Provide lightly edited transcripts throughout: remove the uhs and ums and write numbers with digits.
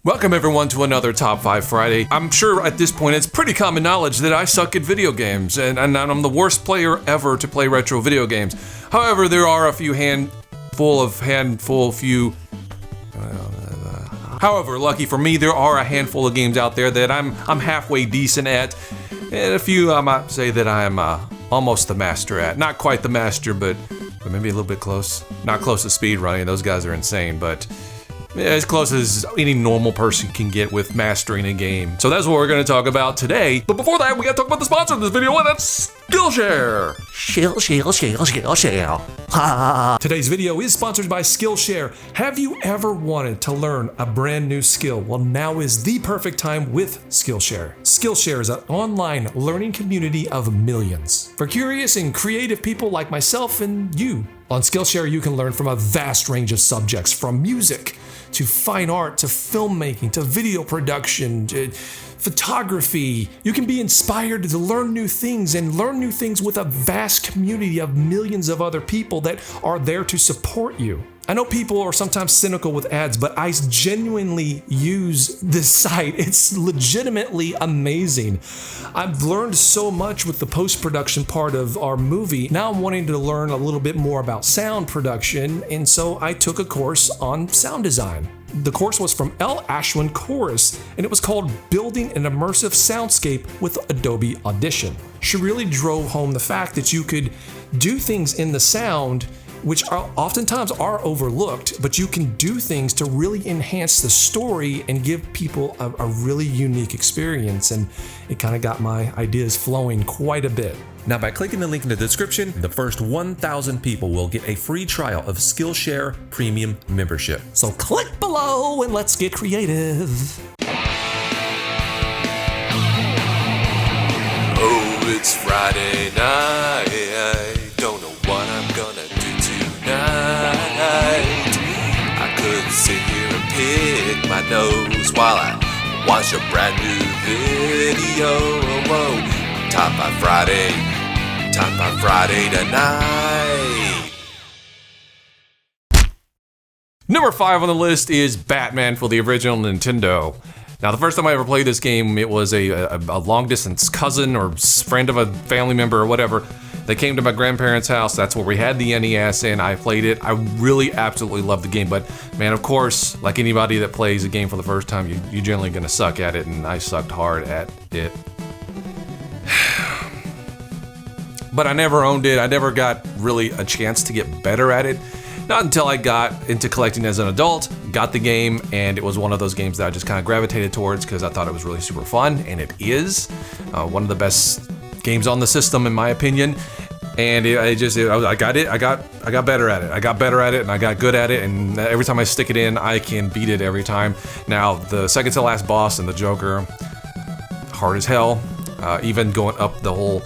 Welcome everyone to another Top 5 Friday. I'm sure at this point it's pretty common knowledge that I suck at video games, and I'm the worst player ever to play retro video games. However, there are a However, lucky for me, there are a handful of games out there that I'm halfway decent at, and a few I might say that I'm almost the master at. Not quite the master, but maybe a little bit close. Not close to speedrunning, those guys are insane, but as close as any normal person can get with mastering a game. So that's what we're going to talk about today. But before that, we got to talk about the sponsor of this video, and that's Skillshare. Skillshare. Today's video is sponsored by Skillshare. Have you ever wanted to learn a brand new skill? Well, now is the perfect time with Skillshare. Skillshare is an online learning community of millions for curious and creative people like myself and you. On Skillshare, you can learn from a vast range of subjects, from music to fine art to filmmaking to video production to photography. You can be inspired to learn new things and learn new things with a vast community of millions of other people that are there to support you. I know people are sometimes cynical with ads, but I genuinely use this site. It's legitimately amazing. I've learned so much with the post-production part of our movie. Now I'm wanting to learn a little bit more about sound production, and so I took a course on sound design. The course was from L. Ashwin Chorus, and it was called Building an Immersive Soundscape with Adobe Audition. She really drove home the fact that you could do things in the sound which are oftentimes are overlooked, but you can do things to really enhance the story and give people a really unique experience, and it kind of got my ideas flowing quite a bit. Now, by clicking the link in the description, the first 1,000 people will get a free trial of Skillshare Premium membership. So click below and let's get creative. Oh, it's Friday night. Don't know what I'm gonna do tonight. I could sit here and pick my nose while I watch a brand new video. Whoa. Top 5 Friday tonight. Number 5 on the list is Batman for the original Nintendo. Now, the first time I ever played this game, it was a long-distance cousin or friend of a family member or whatever. They came to my grandparents' house. That's where we had the NES, and I played it. I really absolutely loved the game, but man, of course, like anybody that plays a game for the first time, you're generally gonna suck at it, and I sucked hard at it. But I never owned it. I never got really a chance to get better at it. Not until I got into collecting as an adult, got the game, and it was one of those games that I just kind of gravitated towards because I thought it was really super fun, and it is one of the best games on the system in my opinion. And I got better at it. I got better at it, and I got good at it, and every time I stick it in, I can beat it every time. Now, the second to last boss and the Joker, hard as hell. Even going up the whole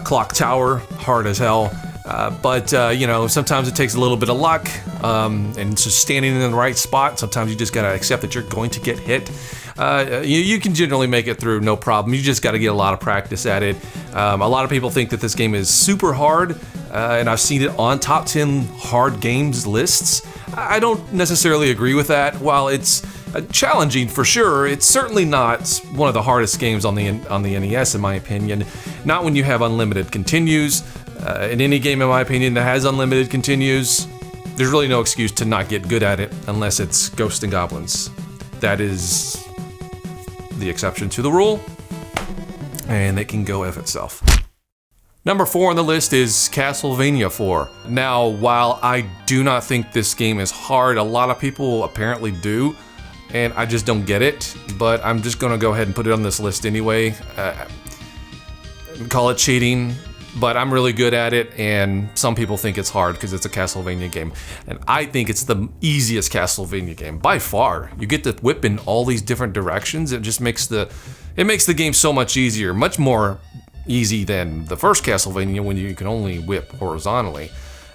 clock tower, hard as hell. But you know, sometimes it takes a little bit of luck, and just standing in the right spot. Sometimes you just gotta accept that you're going to get hit. You can generally make it through no problem. You just gotta get a lot of practice at it. A lot of people think that this game is super hard, and I've seen it on top 10 hard games lists. I don't necessarily agree with that. While it's challenging for sure, it's certainly not one of the hardest games on the NES in my opinion. Not when you have unlimited continues. In any game, in my opinion, that has unlimited continues, there's really no excuse to not get good at it unless it's Ghosts and Goblins. That is the exception to the rule, and it can go F itself. Number 4 on the list is Castlevania IV. Now, while I do not think this game is hard, a lot of people apparently do, and I just don't get it, but I'm just gonna go ahead and put it on this list anyway. Call it cheating. But I'm really good at it, and some people think it's hard because it's a Castlevania game. And I think it's the easiest Castlevania game, by far. You get to whip in all these different directions. It just makes the game so much easier, much more easy than the first Castlevania when you can only whip horizontally.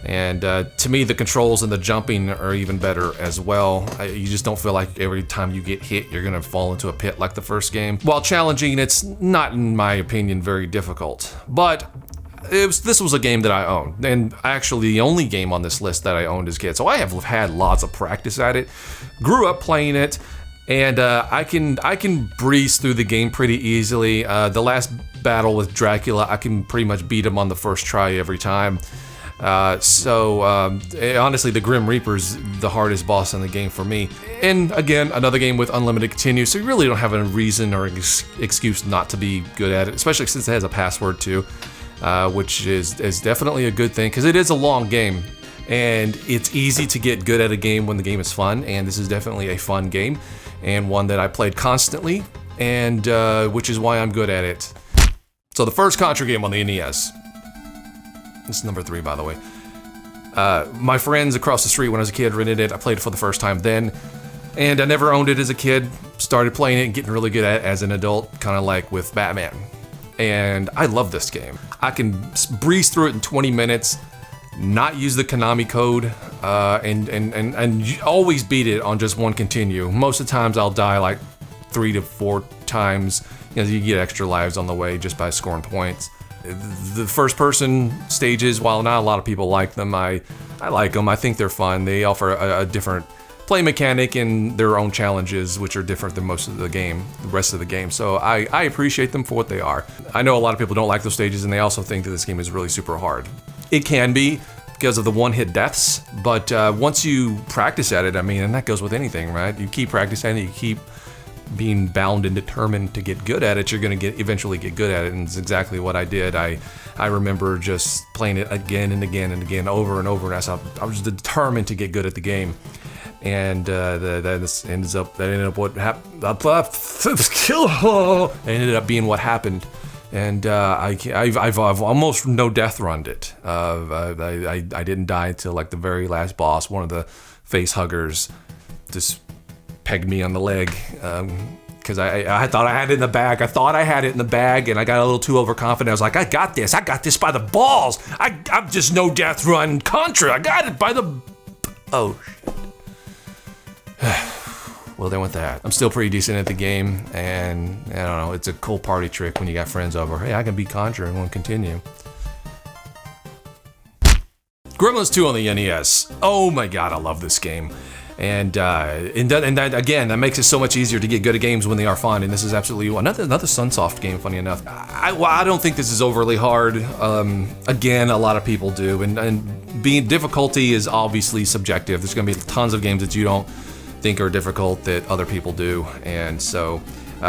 And to me, the controls and the jumping are even better as well. You just don't feel like every time you get hit, you're gonna fall into a pit like the first game. While challenging, it's not, in my opinion, very difficult. But this was a game that I owned, and actually the only game on this list that I owned as a kid. So I have had lots of practice at it, grew up playing it, And I can breeze through the game pretty easily. The last battle with Dracula, I can pretty much beat him on the first try every time. Honestly, the Grim Reaper's the hardest boss in the game for me. And again, another game with unlimited continue, so you really don't have a reason or excuse not to be good at it, especially since it has a password too, which is definitely a good thing, because it is a long game. And it's easy to get good at a game when the game is fun, and this is definitely a fun game, and one that I played constantly, and which is why I'm good at it. So the first Contra game on the NES. This is number 3, by the way. My friends across the street when I was a kid rented it. I played it for the first time then, and I never owned it as a kid. Started playing it and getting really good at it as an adult, kind of like with Batman. And I love this game. I can breeze through it in 20 minutes. Not use the Konami code, and always beat it on just one continue. Most of the times I'll die like 3 to 4 times. You know, you get extra lives on the way just by scoring points. The first person stages, while not a lot of people like them, I like them. I think they're fun. They offer a different play mechanic and their own challenges, which are different than most of the rest of the game. So I appreciate them for what they are. I know a lot of people don't like those stages, and they also think that this game is really super hard. It can be because of the one-hit deaths, but once you practice at it, I mean, and that goes with anything, right? You keep practicing it, you keep being bound and determined to get good at it, you're gonna eventually get good at it, and it's exactly what I did. I remember just playing it again and again and again, over and over, and I was determined to get good at the game. And that ended up being what happened. And I've almost no death runned it. I didn't die until like the very last boss. One of the face huggers just pegged me on the leg, because I thought I had it in the bag. I thought I had it in the bag, and I got a little too overconfident. I was like, I got this by the balls. I'm just no death run Contra. I got it by the... Oh, shit. Well, then with that, I'm still pretty decent at the game, and I don't know, it's a cool party trick when you got friends over. Hey, I can beat Contra and we'll continue. Gremlins 2 on the NES. Oh my god, I love this game. And that, again, that makes it so much easier to get good at games when they are fun, and this is absolutely another Sunsoft game, funny enough. I don't think this is overly hard. Again, a lot of people do, and being difficulty is obviously subjective. There's going to be tons of games that you don't think are difficult that other people do, and so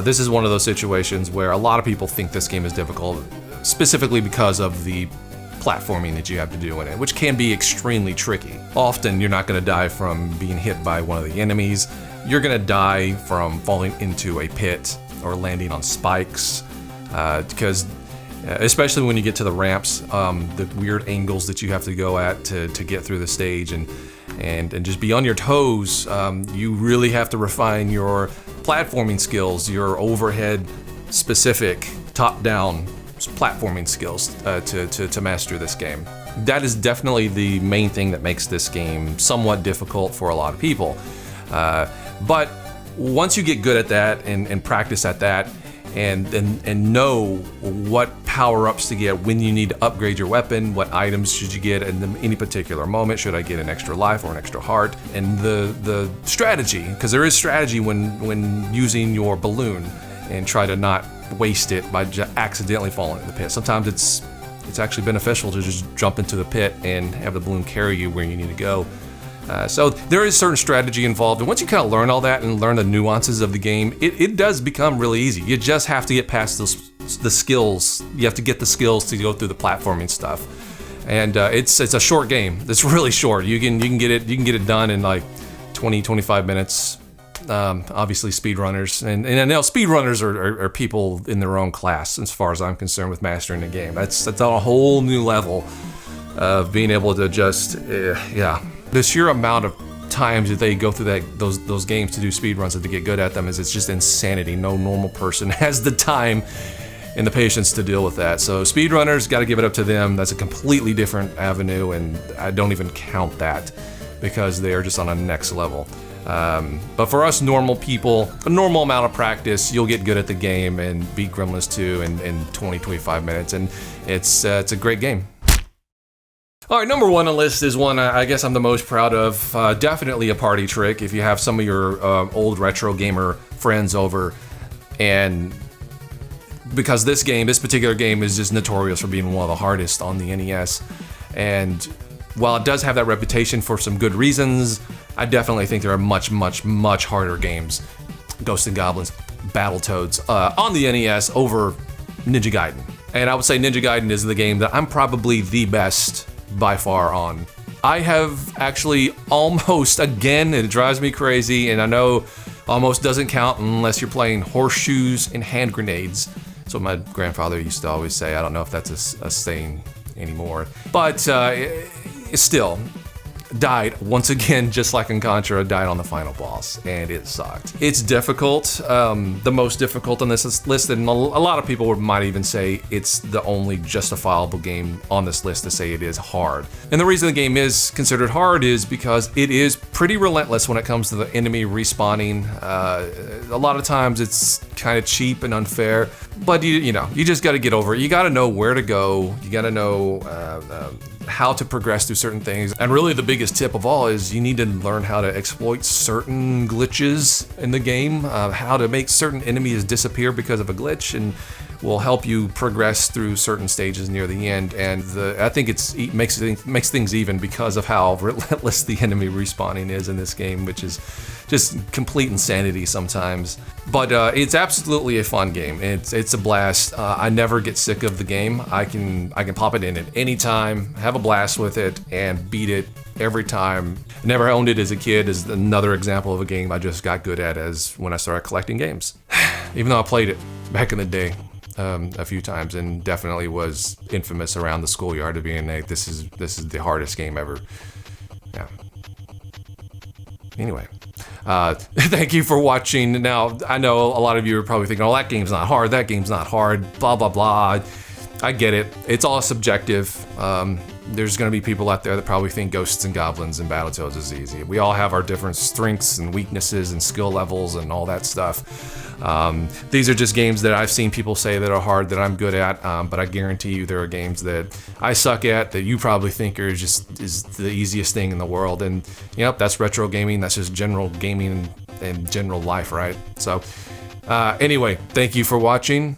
this is one of those situations where a lot of people think this game is difficult, specifically because of the platforming that you have to do in it, which can be extremely tricky. Often you're not going to die from being hit by one of the enemies. You're going to die from falling into a pit or landing on spikes, because especially when you get to the ramps, the weird angles that you have to go at to get through the stage, and just be on your toes. You really have to refine your platforming skills, your overhead specific top-down platforming skills to master this game. That is definitely the main thing that makes this game somewhat difficult for a lot of people. But once you get good at that and practice at that, and know what power-ups to get, when you need to upgrade your weapon, what items should you get in any particular moment, should I get an extra life or an extra heart, and the strategy, because there is strategy when using your balloon, and try to not waste it by accidentally falling in the pit. Sometimes it's actually beneficial to just jump into the pit and have the balloon carry you where you need to go. So there is certain strategy involved, and once you kind of learn all that and learn the nuances of the game, it does become really easy. You just have to get past the skills. You have to get the skills to go through the platforming stuff, and it's a short game. It's really short. You can get it done in like 20-25 minutes. Obviously speedrunners, and I know speedrunners are people in their own class as far as I'm concerned with mastering the game. That's on a whole new level of being able to just the sheer amount of times that they go through those games to do speedruns and to get good at them it's just insanity. No normal person has the time and the patience to deal with that. So speedrunners, got to give it up to them. That's a completely different avenue, and I don't even count that because they are just on a next level. But for us normal people, a normal amount of practice, you'll get good at the game and beat Gremlins 2 in 20-25 minutes, and it's a great game. All right, number 1 on the list is one I guess I'm the most proud of. Definitely a party trick if you have some of your old retro gamer friends over, and because this particular game is just notorious for being one of the hardest on the NES. And while it does have that reputation for some good reasons, I definitely think there are much, much, much harder games. Ghosts and Goblins, Battletoads, on the NES over Ninja Gaiden. And I would say Ninja Gaiden is the game that I'm probably the best by far on. I have actually almost, again, it drives me crazy, and I know almost doesn't count unless you're playing horseshoes and hand grenades. That's what my grandfather used to always say. I don't know if that's a saying anymore. But still, died once again, just like in Contra, died on the final boss, and it sucked. It's difficult, the most difficult on this list, and a lot of people might even say it's the only justifiable game on this list to say it is hard. And the reason the game is considered hard is because it is pretty relentless when it comes to the enemy respawning. A lot of times it's kind of cheap and unfair, but you just got to get over it. You got to know where to go. You got to know how to progress through certain things. And really the biggest tip of all is you need to learn how to exploit certain glitches in the game, how to make certain enemies disappear because of a glitch, and will help you progress through certain stages near the end. And I think it makes things even because of how relentless the enemy respawning is in this game, which is just complete insanity sometimes. But it's absolutely a fun game. It's a blast. I never get sick of the game. I can pop it in at any time, have a blast with it, and beat it every time. Never owned it as a kid is another example of a game I just got good at as when I started collecting games. Even though I played it back in the day a few times, and definitely was infamous around the schoolyard of being like, this is the hardest game ever. Yeah. Anyway, thank you for watching. Now, I know a lot of you are probably thinking, oh, that game's not hard, blah, blah, blah. I get it. It's all subjective. There's going to be people out there that probably think Ghosts and Goblins and Battletoads is easy. We all have our different strengths and weaknesses and skill levels and all that stuff. These are just games that I've seen people say that are hard that I'm good at, but I guarantee you there are games that I suck at that you probably think is the easiest thing in the world. And yep, that's retro gaming. That's just general gaming and general life, right? So anyway, thank you for watching.